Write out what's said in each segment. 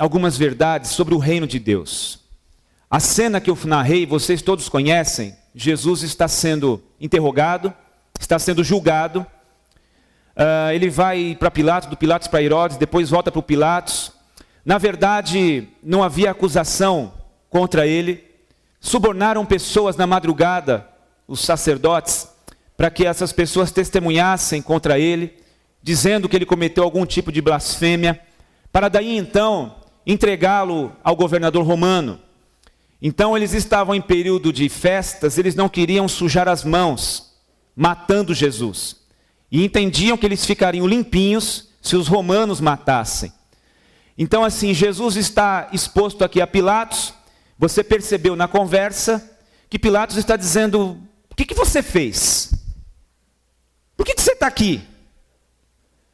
algumas verdades sobre o reino de Deus. A cena que eu narrei, vocês todos conhecem. Jesus está sendo interrogado, está sendo julgado. Ele vai para Pilatos, do Pilatos para Herodes, depois volta para o Pilatos. Na verdade, não havia acusação contra ele. Subornaram pessoas na madrugada, os sacerdotes, para que essas pessoas testemunhassem contra ele, dizendo que ele cometeu algum tipo de blasfêmia, para daí então entregá-lo ao governador romano. Então eles estavam em período de festas, eles não queriam sujar as mãos, matando Jesus. E entendiam que eles ficariam limpinhos se os romanos matassem. Então assim, Jesus está exposto aqui a Pilatos. Você percebeu na conversa que Pilatos está dizendo: o que você fez? Por que você está aqui?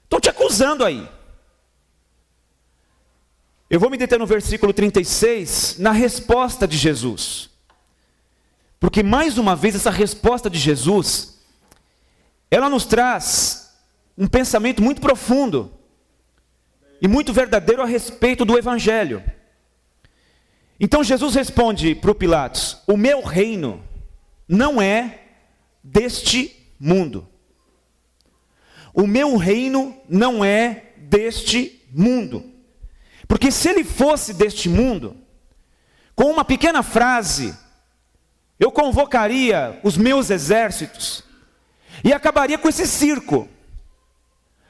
Estão te acusando aí. Eu vou me deter no versículo 36, na resposta de Jesus. Porque mais uma vez essa resposta de Jesus, ela nos traz um pensamento muito profundo e muito verdadeiro a respeito do Evangelho. Então Jesus responde para o Pilatos: o meu reino não é deste mundo. O meu reino não é deste mundo. Porque se ele fosse deste mundo, com uma pequena frase, eu convocaria os meus exércitos e acabaria com esse circo.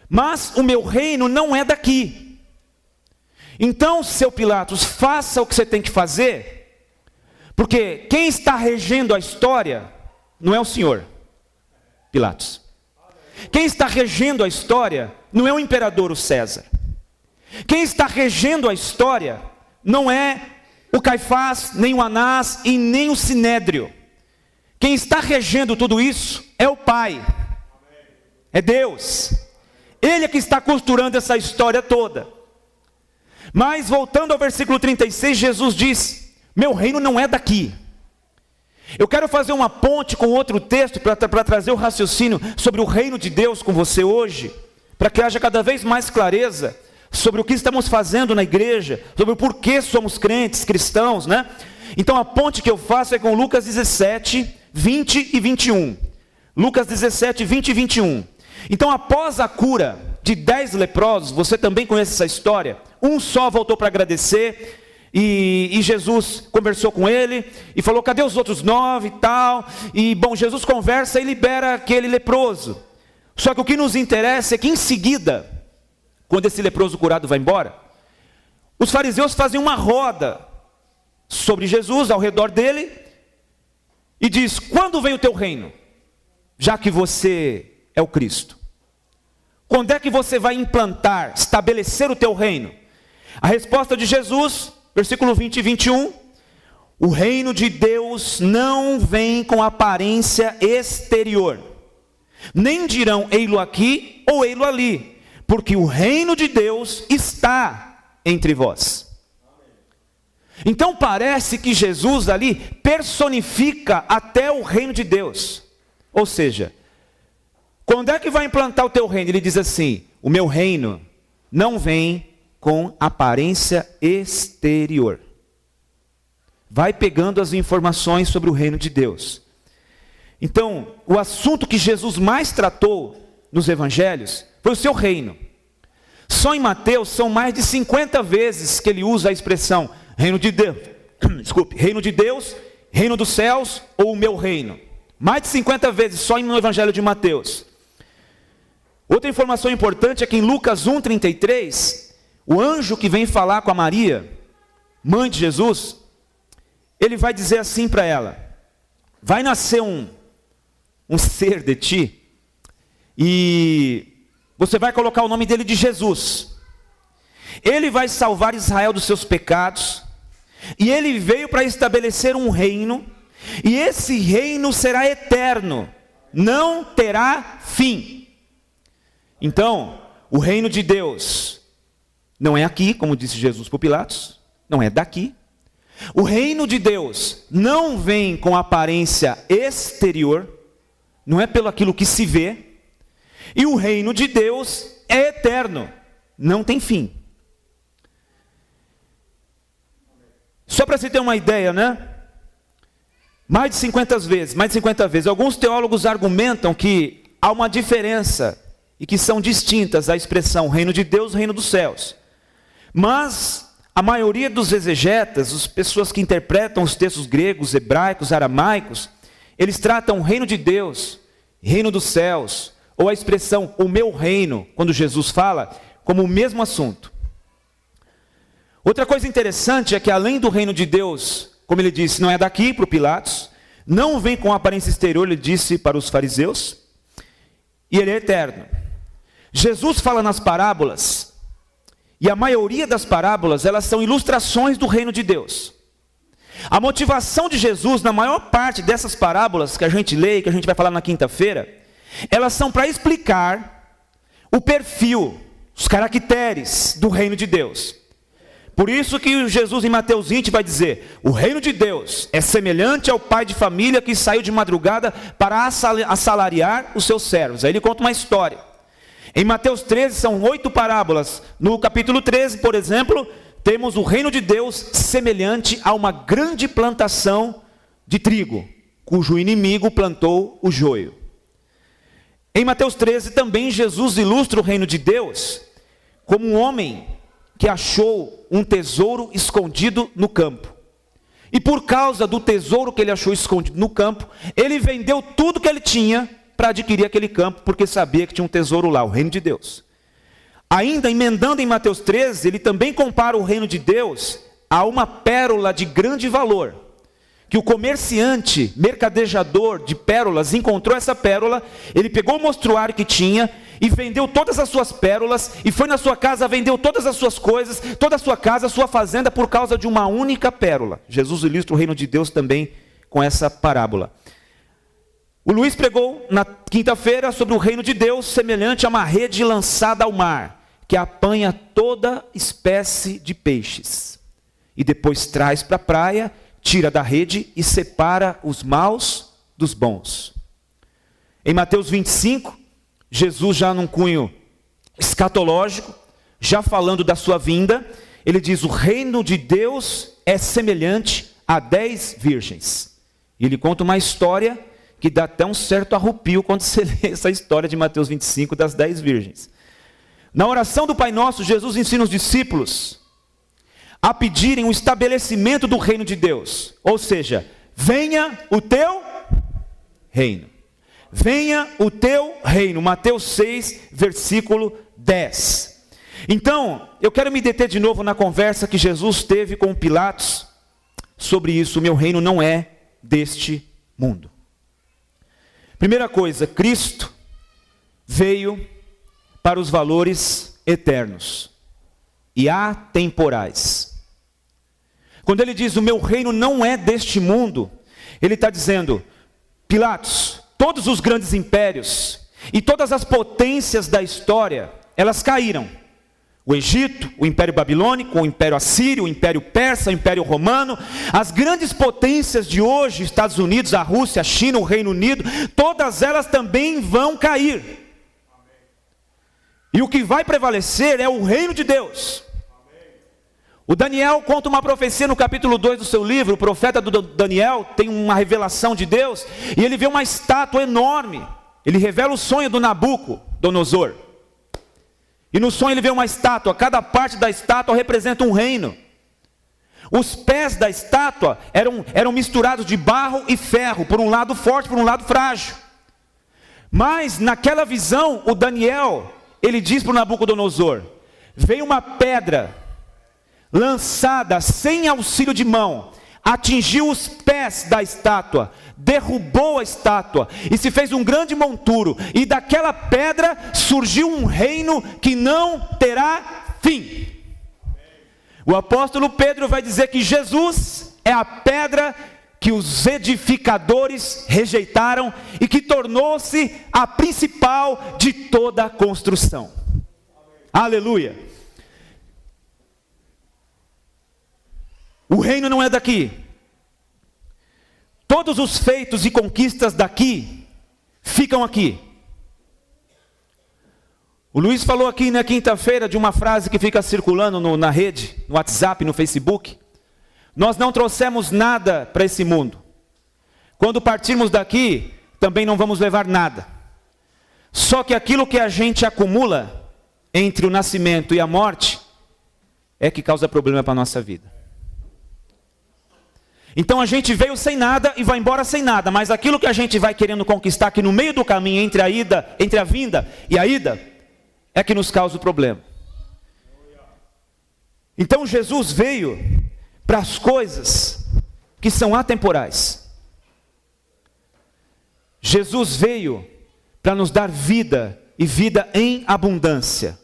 Mas o meu reino não é daqui. Então, seu Pilatos, faça o que você tem que fazer, porque quem está regendo a história não é o senhor, Pilatos. Quem está regendo a história não é o imperador, o César. Quem está regendo a história não é o Caifás, nem o Anás e nem o Sinédrio. Quem está regendo tudo isso é o Pai. É Deus. Ele é que está costurando essa história toda. Mas voltando ao versículo 36, Jesus diz: meu reino não é daqui. Eu quero fazer uma ponte com outro texto para trazer o raciocínio sobre o reino de Deus com você hoje, para que haja cada vez mais clareza sobre o que estamos fazendo na igreja, sobre o porquê somos crentes, cristãos, né? Então a ponte que eu faço é com Lucas 17, 20 e 21. Lucas 17, 20 e 21. Então após a cura de 10 leprosos, você também conhece essa história, um só voltou para agradecer, e Jesus conversou com ele, e falou: cadê os outros 9 e tal? E bom, Jesus conversa e libera aquele leproso. Só que o que nos interessa é que em seguida, quando esse leproso curado vai embora, os fariseus fazem uma roda sobre Jesus, ao redor dele, e diz: quando vem o teu reino? Já que você é o Cristo. Quando é que você vai implantar, estabelecer o teu reino? A resposta de Jesus, versículo 20 e 21, o reino de Deus não vem com aparência exterior. Nem dirão ei-lo aqui ou ei-lo ali, porque o reino de Deus está entre vós. Então parece que Jesus ali personifica até o reino de Deus. Ou seja, quando é que vai implantar o teu reino? Ele diz assim: o meu reino não vem com aparência exterior. Vai pegando as informações sobre o reino de Deus. Então, o assunto que Jesus mais tratou nos evangelhos foi o seu reino. Só em Mateus são mais de 50 vezes que ele usa a expressão reino de Deus, reino de Deus, reino dos céus ou o meu reino. Mais de 50 vezes só no evangelho de Mateus. Outra informação importante é que em Lucas 1,33, o anjo que vem falar com a Maria, mãe de Jesus, ele vai dizer assim para ela: vai nascer um ser de ti, e você vai colocar o nome dele de Jesus. Ele vai salvar Israel dos seus pecados, e ele veio para estabelecer um reino, e esse reino será eterno, não terá fim. Então, o reino de Deus não é aqui, como disse Jesus para Pilatos, não é daqui. O reino de Deus não vem com aparência exterior, não é pelo aquilo que se vê. E o reino de Deus é eterno, não tem fim. Só para você ter uma ideia, né? Mais de 50 vezes. Alguns teólogos argumentam que há uma diferença e que são distintas a expressão reino de Deus e reino dos céus. Mas a maioria dos exegetas, as pessoas que interpretam os textos gregos, hebraicos, aramaicos, eles tratam o reino de Deus, reino dos céus, ou a expressão o meu reino, quando Jesus fala, como o mesmo assunto. Outra coisa interessante é que além do reino de Deus, como ele disse, não é daqui para o Pilatos, não vem com aparência exterior, ele disse para os fariseus, e ele é eterno. Jesus fala nas parábolas, e a maioria das parábolas, elas são ilustrações do reino de Deus. A motivação de Jesus, na maior parte dessas parábolas que a gente lê, que a gente vai falar na quinta-feira, elas são para explicar o perfil, os caracteres do reino de Deus. Por isso que Jesus em Mateus 20 vai dizer, o reino de Deus é semelhante ao pai de família que saiu de madrugada para assalariar os seus servos. Aí ele conta uma história. Em Mateus 13 são 8 parábolas. No capítulo 13, por exemplo, temos o reino de Deus semelhante a uma grande plantação de trigo, cujo inimigo plantou o joio. Em Mateus 13 também Jesus ilustra o reino de Deus como um homem que achou um tesouro escondido no campo. E por causa do tesouro que ele achou escondido no campo, ele vendeu tudo que ele tinha para adquirir aquele campo, porque sabia que tinha um tesouro lá, o reino de Deus. Ainda emendando em Mateus 13, ele também compara o reino de Deus a uma pérola de grande valor, que o comerciante, mercadejador de pérolas, encontrou essa pérola, ele pegou o mostruário que tinha e vendeu todas as suas pérolas, e foi na sua casa, vendeu todas as suas coisas, toda a sua casa, a sua fazenda, por causa de uma única pérola. Jesus ilustra o reino de Deus também com essa parábola. O Luiz pregou na quinta-feira sobre o reino de Deus, semelhante a uma rede lançada ao mar, que apanha toda espécie de peixes, e depois traz para a praia, tira da rede e separa os maus dos bons. Em Mateus 25, Jesus já num cunho escatológico, já falando da sua vinda, ele diz, o reino de Deus é semelhante a 10 virgens. E ele conta uma história que dá até um certo arrepio quando você lê essa história de Mateus 25 das 10 virgens. Na oração do Pai Nosso, Jesus ensina os discípulos a pedirem o estabelecimento do reino de Deus. Ou seja, venha o teu reino. Venha o teu reino. Mateus 6, versículo 10. Então, eu quero me deter de novo na conversa que Jesus teve com Pilatos sobre isso. O meu reino não é deste mundo. Primeira coisa, Cristo veio para os valores eternos e atemporais. Quando ele diz, o meu reino não é deste mundo, ele está dizendo, Pilatos, todos os grandes impérios e todas as potências da história, elas caíram. O Egito, o Império Babilônico, o Império Assírio, o Império Persa, o Império Romano, as grandes potências de hoje, Estados Unidos, a Rússia, a China, o Reino Unido, todas elas também vão cair. E o que vai prevalecer é o reino de Deus. O Daniel conta uma profecia no capítulo 2 do seu livro, o profeta do Daniel tem uma revelação de Deus, e ele vê uma estátua enorme, ele revela o sonho do Nabucodonosor, e no sonho ele vê uma estátua, cada parte da estátua representa um reino, os pés da estátua eram misturados de barro e ferro, por um lado forte, por um lado frágil, mas naquela visão, o Daniel, ele diz para o Nabucodonosor, veio uma pedra, lançada sem auxílio de mão, atingiu os pés da estátua, derrubou a estátua e se fez um grande monturo, e daquela pedra surgiu um reino que não terá fim. O apóstolo Pedro vai dizer que Jesus é a pedra que os edificadores rejeitaram e que tornou-se a principal de toda a construção. Aleluia! O reino não é daqui. Todos os feitos e conquistas daqui ficam aqui. O Luiz falou aqui na quinta-feira de uma frase que fica circulando na rede, no WhatsApp, no Facebook. Nós não trouxemos nada para esse mundo. Quando partirmos daqui, também não vamos levar nada. Só que aquilo que a gente acumula entre o nascimento e a morte é que causa problema para a nossa vida. Então a gente veio sem nada e vai embora sem nada, mas aquilo que a gente vai querendo conquistar aqui no meio do caminho entre a vinda e a ida, é que nos causa o problema. Então Jesus veio para as coisas que são atemporais. Jesus veio para nos dar vida e vida em abundância.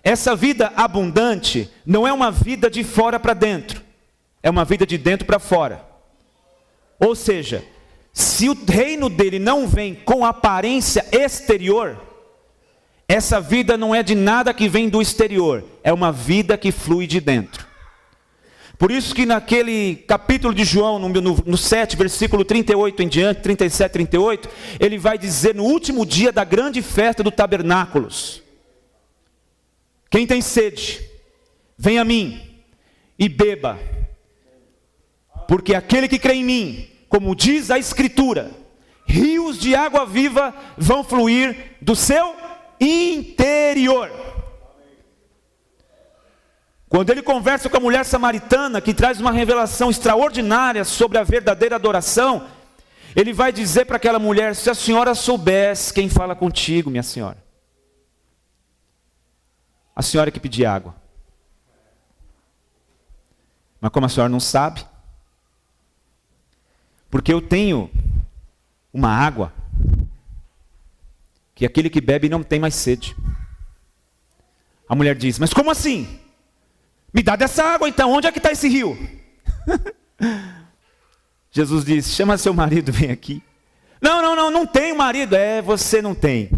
Essa vida abundante não é uma vida de fora para dentro, é uma vida de dentro para fora. Ou seja, se o reino dele não vem com aparência exterior, essa vida não é de nada que vem do exterior, é uma vida que flui de dentro. Por isso que naquele capítulo de João, no 7, versículo 38 em diante, 37, 38, ele vai dizer no último dia da grande festa do tabernáculos: quem tem sede, venha a mim e beba, porque aquele que crê em mim, como diz a Escritura, rios de água viva vão fluir do seu interior. Quando ele conversa com a mulher samaritana, que traz uma revelação extraordinária sobre a verdadeira adoração, ele vai dizer para aquela mulher: se a senhora soubesse quem fala contigo, minha senhora. A senhora que pedia água. Mas como a senhora não sabe, porque eu tenho uma água que aquele que bebe não tem mais sede. A mulher diz: mas como assim? Me dá dessa água então, onde é que está esse rio? Jesus diz: chama seu marido, vem aqui. Não tenho marido. Você não tem.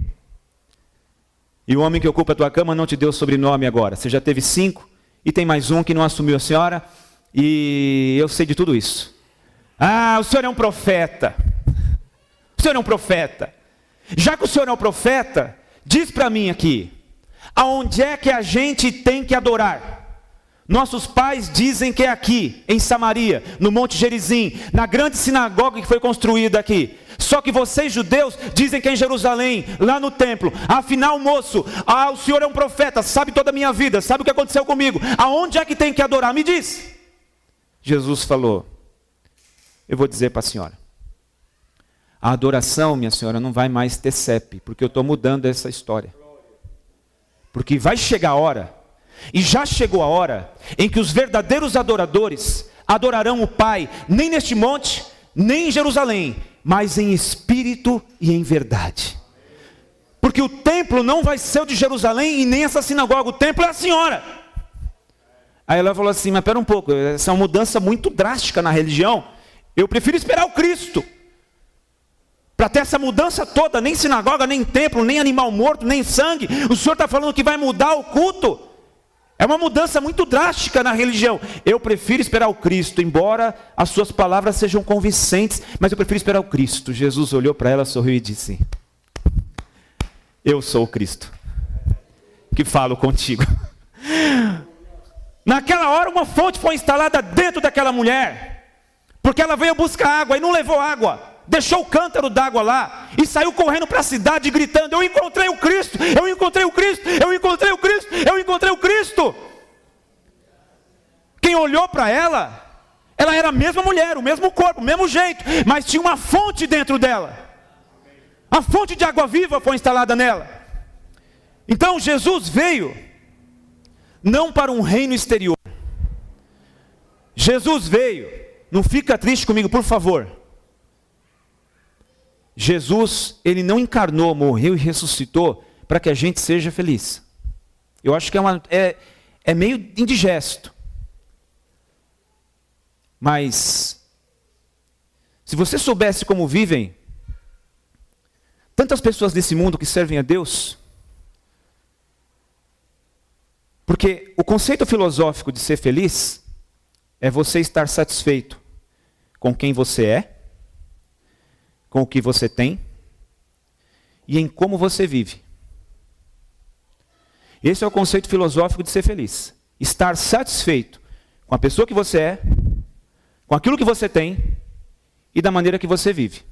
E o homem que ocupa a tua cama não te deu sobrenome agora. Você já teve 5 e tem mais um que não assumiu a senhora. E eu sei de tudo isso. Ah, o senhor é um profeta. O senhor é um profeta. Já que o senhor é um profeta, diz para mim aqui, aonde é que a gente tem que adorar? Nossos pais dizem que é aqui, em Samaria, no Monte Gerizim, na grande sinagoga que foi construída aqui. Só que vocês judeus dizem que é em Jerusalém, lá no templo. Afinal, moço, o senhor é um profeta, sabe toda a minha vida, sabe o que aconteceu comigo. Aonde é que tem que adorar? Me diz. Jesus falou: eu vou dizer para a senhora. A adoração, minha senhora, não vai mais ter CEP, porque eu estou mudando essa história. Porque vai chegar a hora, e já chegou a hora, em que os verdadeiros adoradores adorarão o Pai, nem neste monte, nem em Jerusalém, mas em espírito e em verdade. Porque o templo não vai ser o de Jerusalém e nem essa sinagoga, o templo é a senhora. Aí ela falou assim: mas espera um pouco, essa é uma mudança muito drástica na religião, eu prefiro esperar o Cristo. Para ter essa mudança toda, nem sinagoga, nem templo, nem animal morto, nem sangue. O senhor está falando que vai mudar o culto? É uma mudança muito drástica na religião. Eu prefiro esperar o Cristo, embora as suas palavras sejam convincentes, mas eu prefiro esperar o Cristo. Jesus olhou para ela, sorriu e disse: eu sou o Cristo que falo contigo. Naquela hora uma fonte foi instalada dentro daquela mulher, porque ela veio buscar água e não levou água. Deixou o cântaro d'água lá e saiu correndo para a cidade gritando: eu encontrei o Cristo, eu encontrei o Cristo, eu encontrei o Cristo, eu encontrei o Cristo. Quem olhou para ela era a mesma mulher, o mesmo corpo, o mesmo jeito, mas tinha uma fonte dentro dela. A fonte de água viva foi instalada nela. Então Jesus veio não para um reino exterior. Jesus veio, não fica triste comigo, por favor. Jesus, ele não encarnou, morreu e ressuscitou para que a gente seja feliz. Eu acho que é meio indigesto. Mas, se você soubesse como vivem tantas pessoas desse mundo que servem a Deus, porque o conceito filosófico de ser feliz é você estar satisfeito com quem você é, com o que você tem e em como você vive. Esse é o conceito filosófico de ser feliz. Estar satisfeito com a pessoa que você é, com aquilo que você tem e da maneira que você vive.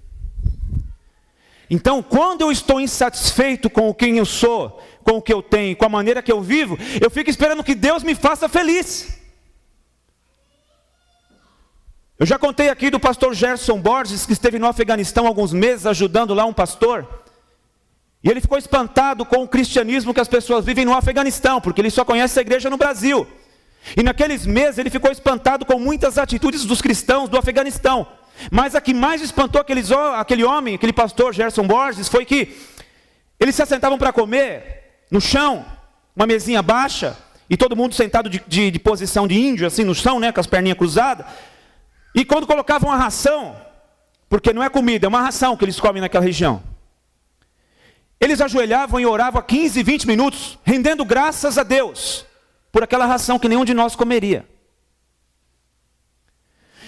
Então, quando eu estou insatisfeito com quem eu sou, com o que eu tenho, com a maneira que eu vivo, eu fico esperando que Deus me faça feliz. Eu já contei aqui do pastor Gerson Borges, que esteve no Afeganistão há alguns meses, ajudando lá um pastor. E ele ficou espantado com o cristianismo que as pessoas vivem no Afeganistão, porque ele só conhece a igreja no Brasil. E naqueles meses ele ficou espantado com muitas atitudes dos cristãos do Afeganistão. Mas a que mais espantou aquele homem, aquele pastor Gerson Borges, foi que eles se assentavam para comer no chão, uma mesinha baixa, e todo mundo sentado de posição de índio, assim no chão, né, com as perninhas cruzadas. E quando colocavam a ração, porque não é comida, é uma ração que eles comem naquela região, eles ajoelhavam e oravam há 15, 20 minutos, rendendo graças a Deus por aquela ração que nenhum de nós comeria.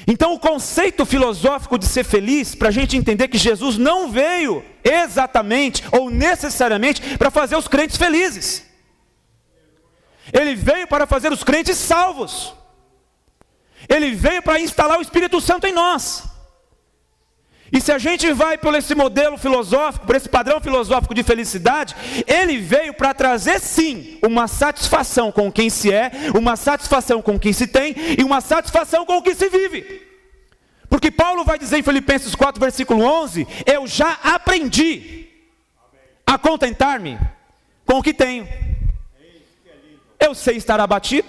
Então o conceito filosófico de ser feliz, para a gente entender que Jesus não veio exatamente ou necessariamente para fazer os crentes felizes. Ele veio para fazer os crentes salvos. Ele veio para instalar o Espírito Santo em nós. E se a gente vai por esse modelo filosófico, por esse padrão filosófico de felicidade, ele veio para trazer sim, uma satisfação com quem se é, uma satisfação com quem se tem e uma satisfação com o que se vive. Porque Paulo vai dizer em Filipenses 4, versículo 11, eu já aprendi a contentar-me com o que tenho. Eu sei estar abatido,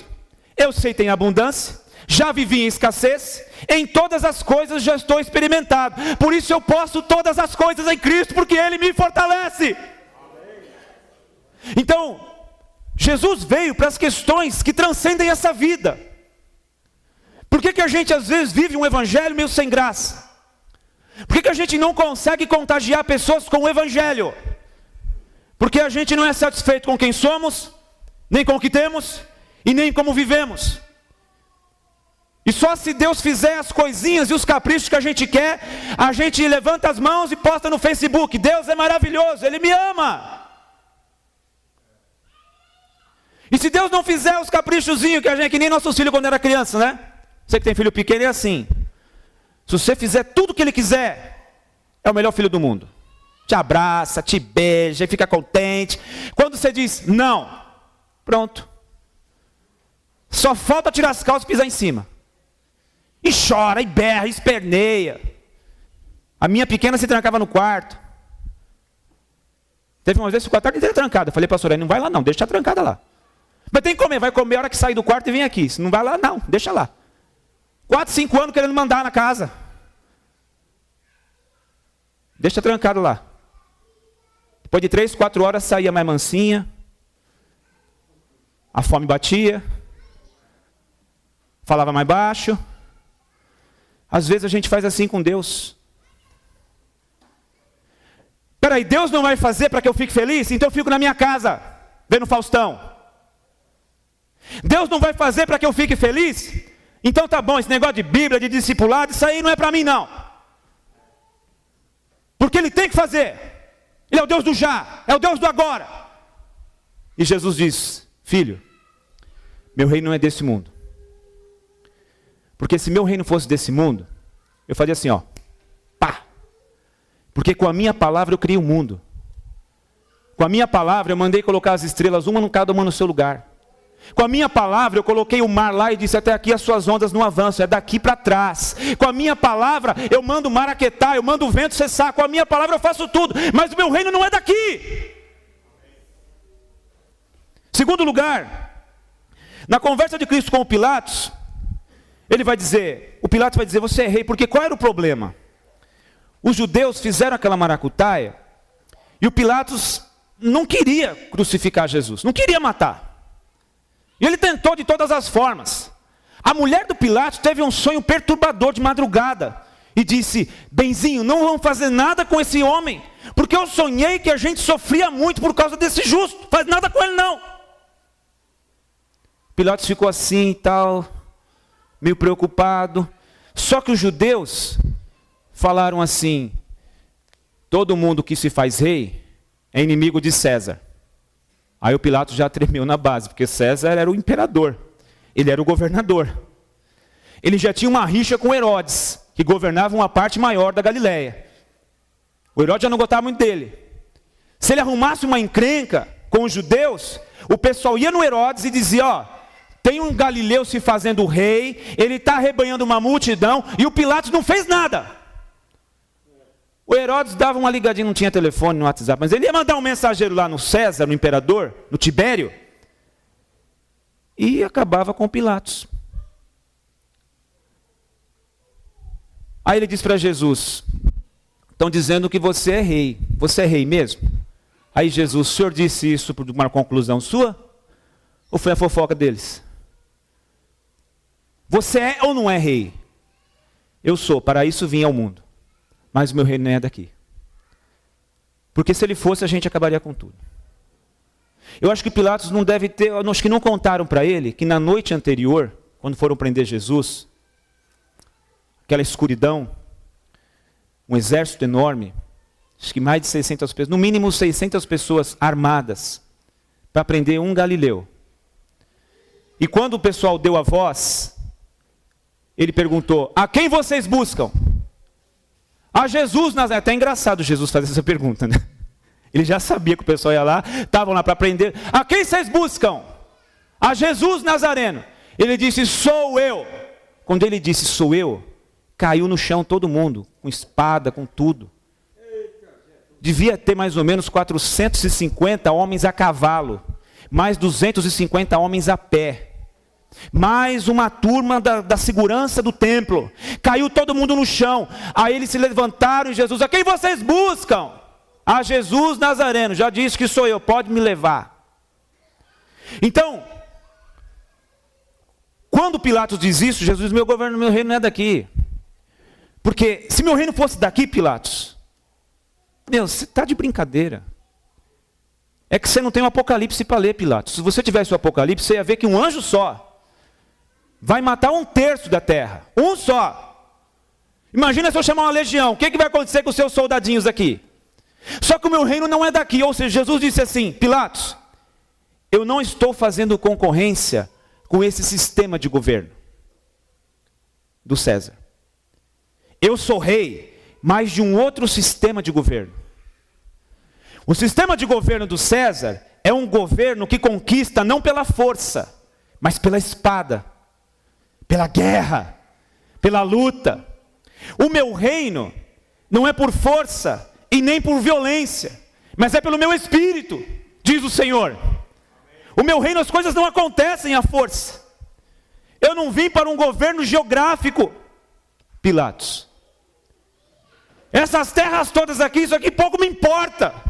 eu sei ter abundância, já vivi em escassez, em todas as coisas já estou experimentado. Por isso eu posso todas as coisas em Cristo, porque Ele me fortalece. Então, Jesus veio para as questões que transcendem essa vida. Por que a gente às vezes vive um evangelho meio sem graça? Por que a gente não consegue contagiar pessoas com o evangelho? Porque a gente não é satisfeito com quem somos, nem com o que temos, e nem como vivemos. E só se Deus fizer as coisinhas e os caprichos que a gente quer, a gente levanta as mãos e posta no Facebook, Deus é maravilhoso, Ele me ama. E se Deus não fizer os caprichozinhos que nem nossos filhos quando era criança, né? Você que tem filho pequeno é assim. Se você fizer tudo o que Ele quiser, é o melhor filho do mundo. Te abraça, te beija, fica contente. Quando você diz não, pronto. Só falta tirar as calças e pisar em cima. E chora, e berra, e esperneia. A minha pequena se trancava no quarto. Teve uma vez que ficou a tarde inteira trancada. Eu falei, pastor, não vai lá não, deixa trancada lá. Mas tem que comer, vai comer a hora que sair do quarto e vem aqui. Se não vai lá, não, deixa lá. 4, 5 anos querendo mandar na casa. Deixa trancado lá. Depois de 3, 4 horas saía mais mansinha. A fome batia. Falava mais baixo. Às vezes a gente faz assim com Deus. Peraí, Deus não vai fazer para que eu fique feliz? Então eu fico na minha casa, vendo Faustão. Deus não vai fazer para que eu fique feliz? Então tá bom, esse negócio de Bíblia, de discipulado, isso aí não é para mim não. Porque Ele tem que fazer. Ele é o Deus do já, é o Deus do agora. E Jesus diz, filho, meu reino não é desse mundo. Porque se meu reino fosse desse mundo, eu faria assim, ó, pá. Porque com a minha palavra eu criei o mundo. Com a minha palavra eu mandei colocar as estrelas, cada uma no seu lugar. Com a minha palavra eu coloquei o mar lá e disse, até aqui as suas ondas não avançam, é daqui para trás. Com a minha palavra eu mando o mar aquietar, eu mando o vento cessar. Com a minha palavra eu faço tudo, mas o meu reino não é daqui. Segundo lugar, na conversa de Cristo com o Pilatos, o Pilatos vai dizer, você é rei, porque qual era o problema? Os judeus fizeram aquela maracutaia, e o Pilatos não queria crucificar Jesus, não queria matar. E ele tentou de todas as formas. A mulher do Pilatos teve um sonho perturbador de madrugada, e disse, benzinho, não vamos fazer nada com esse homem, porque eu sonhei que a gente sofria muito por causa desse justo, faz nada com ele não. Pilatos ficou assim e tal, meio preocupado. Só que os judeus falaram assim, todo mundo que se faz rei é inimigo de César. Aí o Pilatos já tremeu na base, porque César era o imperador, ele era o governador. ele já tinha uma rixa com Herodes, que governava uma parte maior da Galileia. O Herodes já não gostava muito dele. Se ele arrumasse uma encrenca com os judeus, o pessoal ia no Herodes e dizia, ó, tem um galileu se fazendo rei, ele está arrebanhando uma multidão, e o Pilatos não fez nada. O Herodes dava uma ligadinha, não tinha telefone no WhatsApp, mas ele ia mandar um mensageiro lá no César, no imperador, no Tibério, e acabava com Pilatos. Aí ele diz para Jesus, estão dizendo que você é rei. Você é rei mesmo? Aí Jesus, o senhor disse isso por uma conclusão sua? Ou foi a fofoca deles? Você é ou não é rei? Eu sou, para isso vim ao mundo. Mas o meu reino não é daqui. Porque se ele fosse, a gente acabaria com tudo. Eu acho que Pilatos não deve ter, eu acho que não contaram para ele que na noite anterior, quando foram prender Jesus, aquela escuridão, um exército enorme, acho que mais de 600 pessoas, no mínimo 600 pessoas armadas, para prender um galileu. E quando o pessoal deu a voz, ele perguntou, a quem vocês buscam? A Jesus Nazareno. Até engraçado Jesus fazer essa pergunta, né? Ele já sabia que o pessoal ia lá, estavam lá para prender. A quem vocês buscam? A Jesus Nazareno. Ele disse, sou eu. Quando ele disse, sou eu, caiu no chão todo mundo, com espada, com tudo. Devia ter mais ou menos 450 homens a cavalo, mais 250 homens a pé, mais uma turma da segurança do templo. Caiu todo mundo no chão. Aí eles se levantaram e Jesus, a quem vocês buscam? A Jesus Nazareno, já disse que sou eu, pode me levar. Então, quando Pilatos diz isso, Jesus diz, meu governo, meu reino não é daqui. Porque se meu reino fosse daqui, Pilatos, meu, você está de brincadeira. É que você não tem o Apocalipse para ler, Pilatos. Se você tivesse o Apocalipse, você ia ver que um anjo só vai matar 1/3 da terra. Um só. Imagina se eu chamar uma legião. O que vai acontecer com os seus soldadinhos aqui? Só que o meu reino não é daqui. Ou seja, Jesus disse assim, Pilatos, eu não estou fazendo concorrência com esse sistema de governo do César. Eu sou rei, mas de um outro sistema de governo. O sistema de governo do César é um governo que conquista não pela força, mas pela espada, pela guerra, pela luta. O meu reino não é por força e nem por violência, mas é pelo meu espírito, diz o Senhor. O meu reino, as coisas não acontecem à força. Eu não vim para um governo geográfico, Pilatos. Essas terras todas aqui, isso aqui pouco me importa.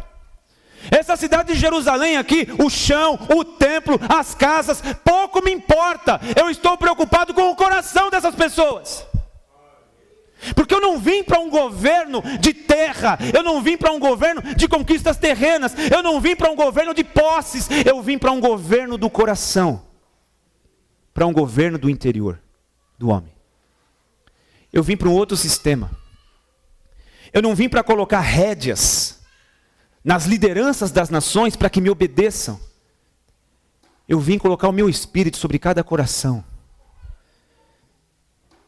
Essa cidade de Jerusalém aqui, o chão, o templo, as casas, pouco me importa. Eu estou preocupado com o coração dessas pessoas. Porque eu não vim para um governo de terra, eu não vim para um governo de conquistas terrenas, eu não vim para um governo de posses, eu vim para um governo do coração, para um governo do interior do homem. Eu vim para um outro sistema. Eu não vim para colocar rédeas nas lideranças das nações para que me obedeçam. Eu vim colocar o meu espírito sobre cada coração.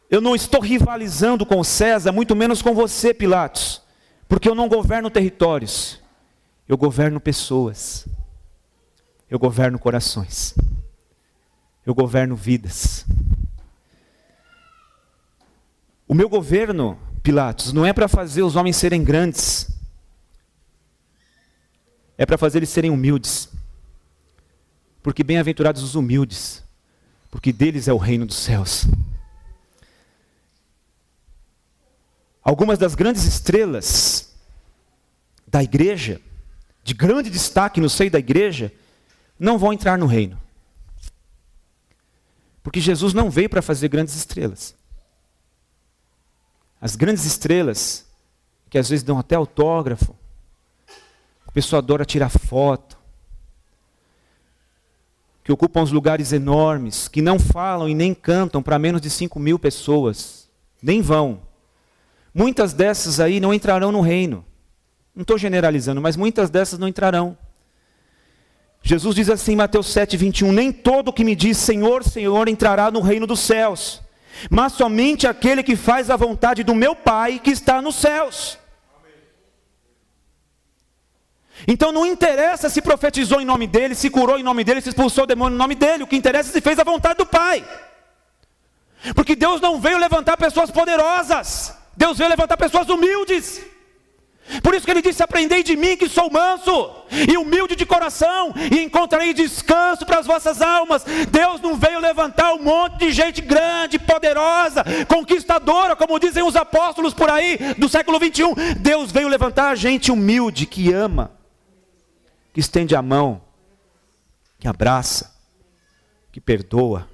Eu não estou rivalizando com César, muito menos com você, Pilatos, porque eu não governo territórios, eu governo pessoas, eu governo corações, eu governo vidas. O meu governo, Pilatos, não é para fazer os homens serem grandes, é para fazer eles serem humildes, porque bem-aventurados os humildes, porque deles é o reino dos céus. Algumas das grandes estrelas da igreja, de grande destaque no seio da igreja, não vão entrar no reino. Porque Jesus não veio para fazer grandes estrelas. As grandes estrelas, que às vezes dão até autógrafo, o pessoal adora tirar foto, que ocupam os lugares enormes, que não falam e nem cantam para menos de 5.000 pessoas, nem vão. Muitas dessas aí não entrarão no reino. Não estou generalizando, mas muitas dessas não entrarão. Jesus diz assim em Mateus 7:21, nem todo que me diz Senhor, Senhor entrará no reino dos céus, mas somente aquele que faz a vontade do meu Pai que está nos céus. Então não interessa se profetizou em nome dele, se curou em nome dele, se expulsou o demônio em nome dele. O que interessa é se fez a vontade do Pai. Porque Deus não veio levantar pessoas poderosas, Deus veio levantar pessoas humildes. Por isso que ele disse: aprendei de mim que sou manso e humilde de coração, e encontrarei descanso para as vossas almas. Deus não veio levantar um monte de gente grande, poderosa, conquistadora, como dizem os apóstolos por aí do século 21. Deus veio levantar gente humilde, que ama, que estende a mão, que abraça, que perdoa,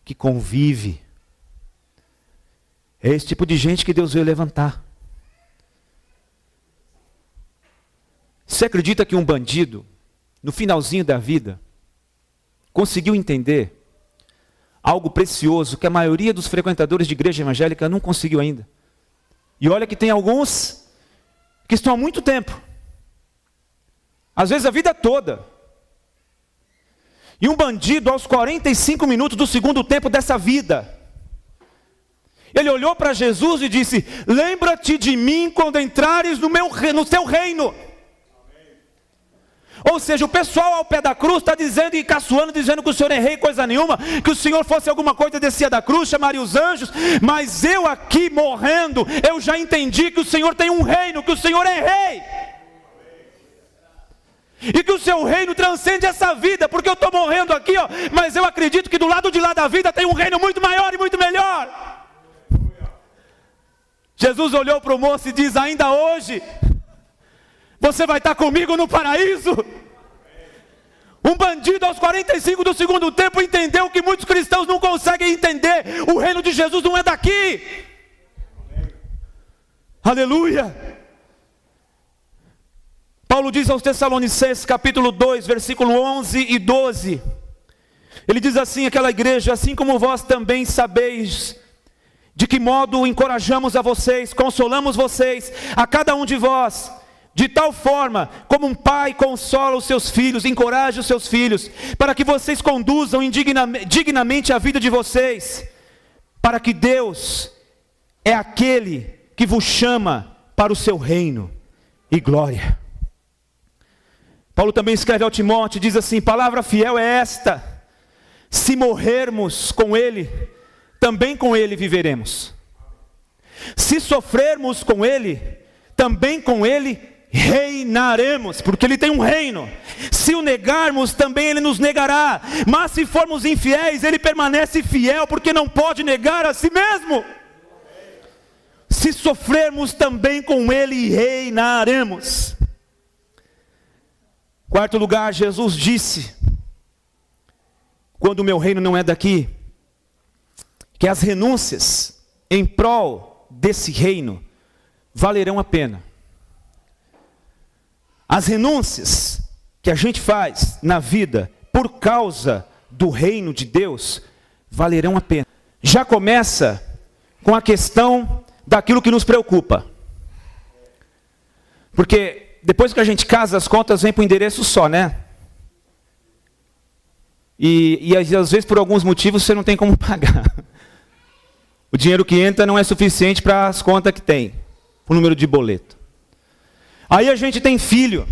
que convive. É esse tipo de gente que Deus veio levantar. Você acredita que um bandido, no finalzinho da vida, conseguiu entender algo precioso que a maioria dos frequentadores de igreja evangélica não conseguiu ainda? E olha que tem alguns que estão há muito tempo, às vezes a vida toda. E um bandido, aos 45 minutos do segundo tempo dessa vida, ele olhou para Jesus e disse: lembra-te de mim quando entrares no teu reino. Ou seja, o pessoal ao pé da cruz está dizendo e caçoando, dizendo que o Senhor é rei, coisa nenhuma, que o Senhor fosse alguma coisa, descia da cruz, chamaria os anjos. Mas eu aqui morrendo, eu já entendi que o Senhor tem um reino, que o Senhor é rei. E que o seu reino transcende essa vida, porque eu estou morrendo aqui, ó, mas eu acredito que do lado de lá da vida tem um reino muito maior e muito melhor. Jesus olhou para o moço e diz: ainda hoje você vai estar comigo no paraíso. Um bandido aos 45 do segundo tempo entendeu que muitos cristãos não conseguem entender. O reino de Jesus não é daqui. Aleluia. Paulo diz aos Tessalonicenses, capítulo 2, versículo 11 e 12. Ele diz assim, aquela igreja: assim como vós também sabeis de que modo encorajamos a vocês, consolamos vocês, a cada um de vós, de tal forma como um pai consola os seus filhos, encoraja os seus filhos, para que vocês conduzam dignamente a vida de vocês, para que Deus é aquele que vos chama para o seu reino e glória. Paulo também escreve ao Timóteo, diz assim: palavra fiel é esta: se morrermos com ele, também com ele viveremos. Se sofrermos com ele, também com ele reinaremos, porque ele tem um reino. Se o negarmos, também ele nos negará. Mas se formos infiéis, ele permanece fiel, porque não pode negar a si mesmo. Se sofrermos, também com ele reinaremos. Quarto lugar, Jesus disse: quando o meu reino não é daqui, que as renúncias em prol desse reino valerão a pena. As renúncias que a gente faz na vida por causa do reino de Deus valerão a pena. Já começa com a questão daquilo que nos preocupa. Porque depois que a gente casa, as contas vêm para o endereço só, né? E às vezes por alguns motivos você não tem como pagar. O dinheiro que entra não é suficiente para as contas que tem, o número de boleto. Aí a gente tem filho,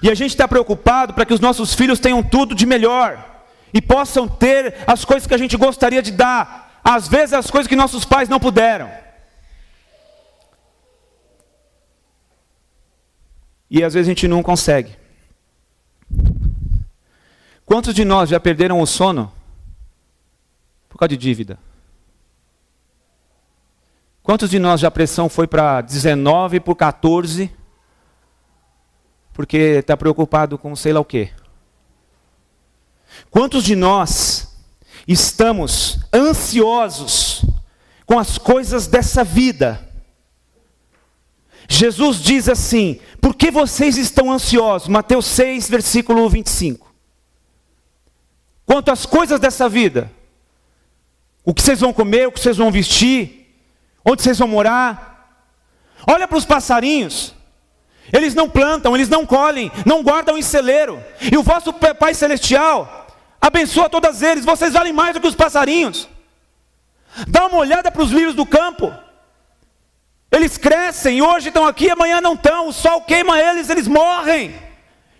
e a gente está preocupado para que os nossos filhos tenham tudo de melhor, e possam ter as coisas que a gente gostaria de dar, às vezes as coisas que nossos pais não puderam. E às vezes a gente não consegue. Quantos de nós já perderam o sono por causa de dívida? Quantos de nós já a pressão foi para 19 por 14, porque está preocupado com sei lá o quê? Quantos de nós estamos ansiosos com as coisas dessa vida? Jesus diz assim: por que vocês estão ansiosos? Mateus 6, versículo 25. Quanto às coisas dessa vida, o que vocês vão comer, o que vocês vão vestir, onde vocês vão morar. Olha para os passarinhos. Eles não plantam, eles não colhem, não guardam em celeiro. E o vosso Pai Celestial abençoa todas eles. Vocês valem mais do que os passarinhos. Dá uma olhada para os lírios do campo. Eles crescem, hoje estão aqui, amanhã não estão. O sol queima eles, eles morrem.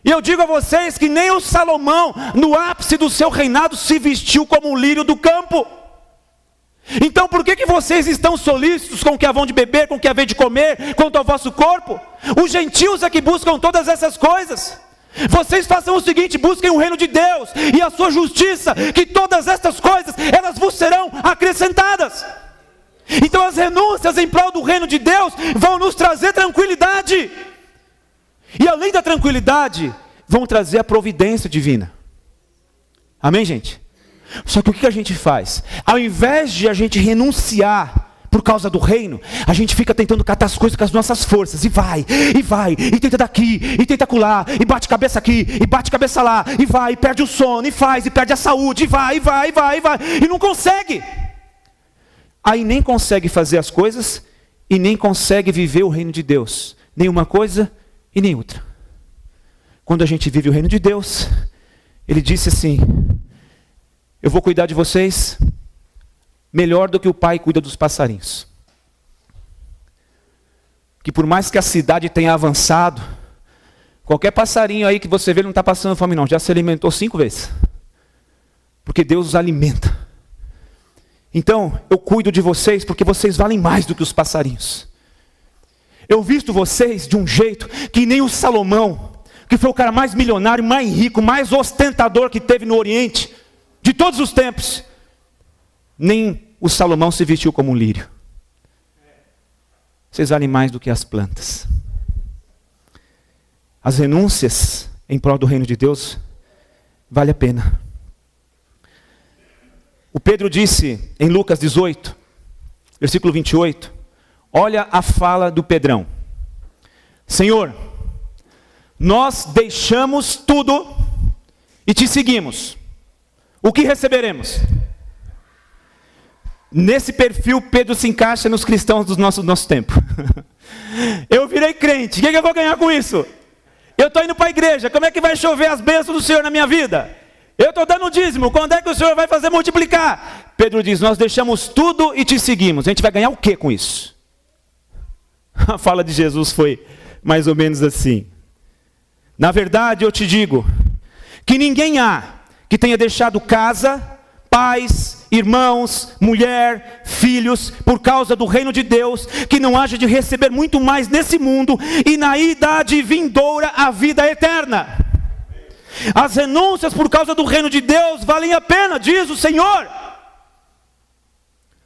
E eu digo a vocês que nem o Salomão, no ápice do seu reinado, se vestiu como um lírio do campo. Então por que vocês estão solícitos com o que havão de beber, com o que haver de comer, quanto ao vosso corpo? Os gentios é que buscam todas essas coisas. Vocês façam o seguinte: busquem o reino de Deus e a sua justiça, que todas estas coisas, elas vos serão acrescentadas. Então as renúncias em prol do reino de Deus vão nos trazer tranquilidade. E além da tranquilidade, vão trazer a providência divina. Amém, gente? Só que o que a gente faz? Ao invés de a gente renunciar por causa do reino, a gente fica tentando catar as coisas com as nossas forças. E vai, e tenta daqui, e tenta acolá, e bate cabeça aqui, e bate cabeça lá, e vai, e perde o sono, e faz, e perde a saúde, e vai, e não consegue. Aí nem consegue fazer as coisas, e nem consegue viver o reino de Deus. Nem uma coisa e nem outra. Quando a gente vive o reino de Deus, Ele disse assim: eu vou cuidar de vocês melhor do que o pai cuida dos passarinhos. Que por mais que a cidade tenha avançado, qualquer passarinho aí que você vê, ele não está passando fome não, já se alimentou 5 vezes. Porque Deus os alimenta. Então, eu cuido de vocês porque vocês valem mais do que os passarinhos. Eu visto vocês de um jeito que nem o Salomão, que foi o cara mais milionário, mais rico, mais ostentador que teve no Oriente, de todos os tempos, nem o Salomão se vestiu como um lírio. Vocês valem mais do que as plantas. As renúncias em prol do reino de Deus vale a pena. O Pedro disse em Lucas 18, versículo 28, olha a fala do Pedrão: Senhor, nós deixamos tudo e te seguimos. O que receberemos? Nesse perfil, Pedro se encaixa nos cristãos do nosso tempo. Eu virei crente, o que eu vou ganhar com isso? Eu estou indo para a igreja, como é que vai chover as bênçãos do Senhor na minha vida? Eu estou dando dízimo, quando é que o Senhor vai fazer multiplicar? Pedro diz, nós deixamos tudo e te seguimos. A gente vai ganhar o que com isso? A fala de Jesus foi mais ou menos assim: na verdade eu te digo, que ninguém há que tenha deixado casa, pais, irmãos, mulher, filhos, por causa do reino de Deus, que não haja de receber muito mais nesse mundo, e na idade vindoura a vida eterna. As renúncias por causa do reino de Deus valem a pena, diz o Senhor.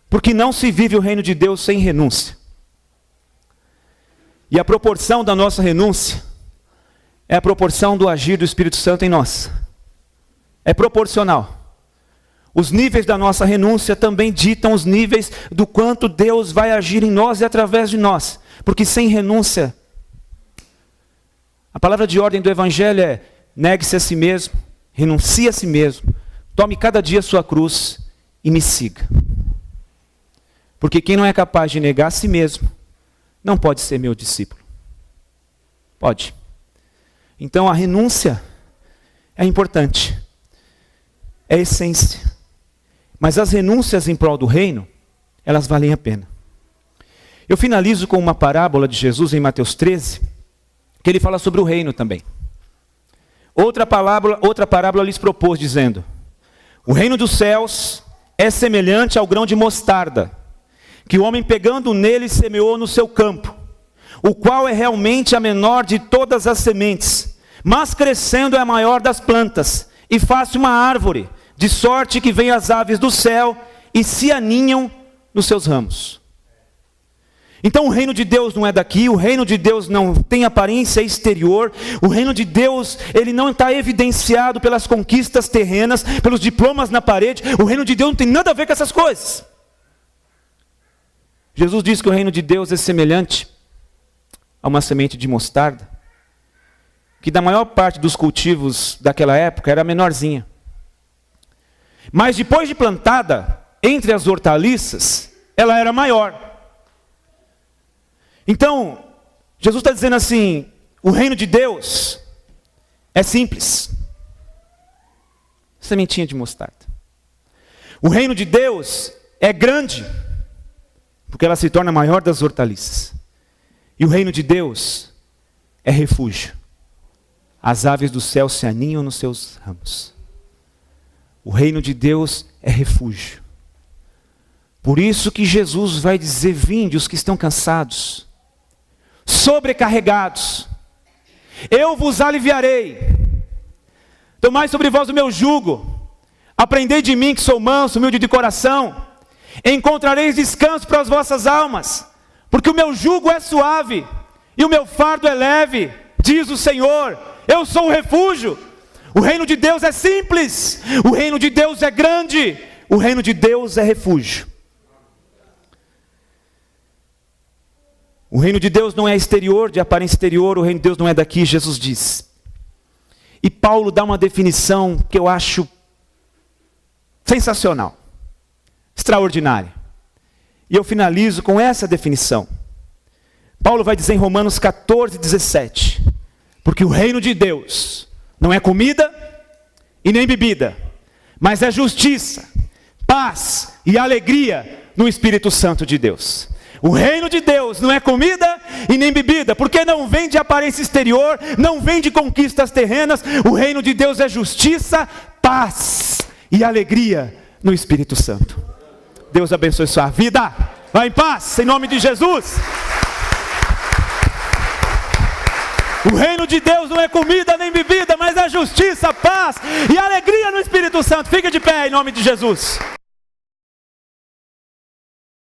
Porque não se vive o reino de Deus sem renúncia. E a proporção da nossa renúncia é a proporção do agir do Espírito Santo em nós. É proporcional. Os níveis da nossa renúncia também ditam os níveis do quanto Deus vai agir em nós e através de nós. Porque sem renúncia, a palavra de ordem do Evangelho é: negue-se a si mesmo, renuncie a si mesmo, tome cada dia a sua cruz e me siga. Porque quem não é capaz de negar a si mesmo, não pode ser meu discípulo. Pode. Então a renúncia é importante, é a essência. Mas as renúncias em prol do reino, elas valem a pena. Eu finalizo com uma parábola de Jesus em Mateus 13, que ele fala sobre o reino também. Outra parábola lhes propôs, dizendo: o reino dos céus é semelhante ao grão de mostarda, que o homem pegando nele semeou no seu campo, o qual é realmente a menor de todas as sementes, mas crescendo é a maior das plantas, e faz uma árvore, de sorte que vêm as aves do céu e se aninham nos seus ramos. Então o reino de Deus não é daqui, o reino de Deus não tem aparência exterior, o reino de Deus, ele não está evidenciado pelas conquistas terrenas, pelos diplomas na parede. O reino de Deus não tem nada a ver com essas coisas. Jesus diz que o reino de Deus é semelhante a uma semente de mostarda, que da maior parte dos cultivos daquela época era menorzinha. Mas depois de plantada, entre as hortaliças, ela era maior. Então, Jesus está dizendo assim, o reino de Deus é simples. Sementinha de mostarda. O reino de Deus é grande, porque ela se torna a maior das hortaliças. E o reino de Deus é refúgio. As aves do céu se aninham nos seus ramos. O reino de Deus é refúgio. Por isso que Jesus vai dizer: vinde os que estão cansados, sobrecarregados, eu vos aliviarei. Tomai sobre vós o meu jugo, aprendei de mim que sou manso, humilde de coração, encontrareis descanso para as vossas almas, porque o meu jugo é suave e o meu fardo é leve, diz o Senhor. Eu sou o refúgio. O reino de Deus é simples, o reino de Deus é grande, o reino de Deus é refúgio. O reino de Deus não é exterior, de aparência exterior, o reino de Deus não é daqui, Jesus diz. E Paulo dá uma definição que eu acho sensacional, extraordinária. E eu finalizo com essa definição. Paulo vai dizer em Romanos 14, 17, porque o reino de Deus não é comida e nem bebida, mas é justiça, paz e alegria no Espírito Santo de Deus. O reino de Deus não é comida e nem bebida, porque não vem de aparência exterior, não vem de conquistas terrenas. O reino de Deus é justiça, paz e alegria no Espírito Santo. Deus abençoe sua vida. Vá em paz, em nome de Jesus. O reino de Deus não é comida nem bebida, mas é justiça, paz e alegria no Espírito Santo. Fica de pé em nome de Jesus.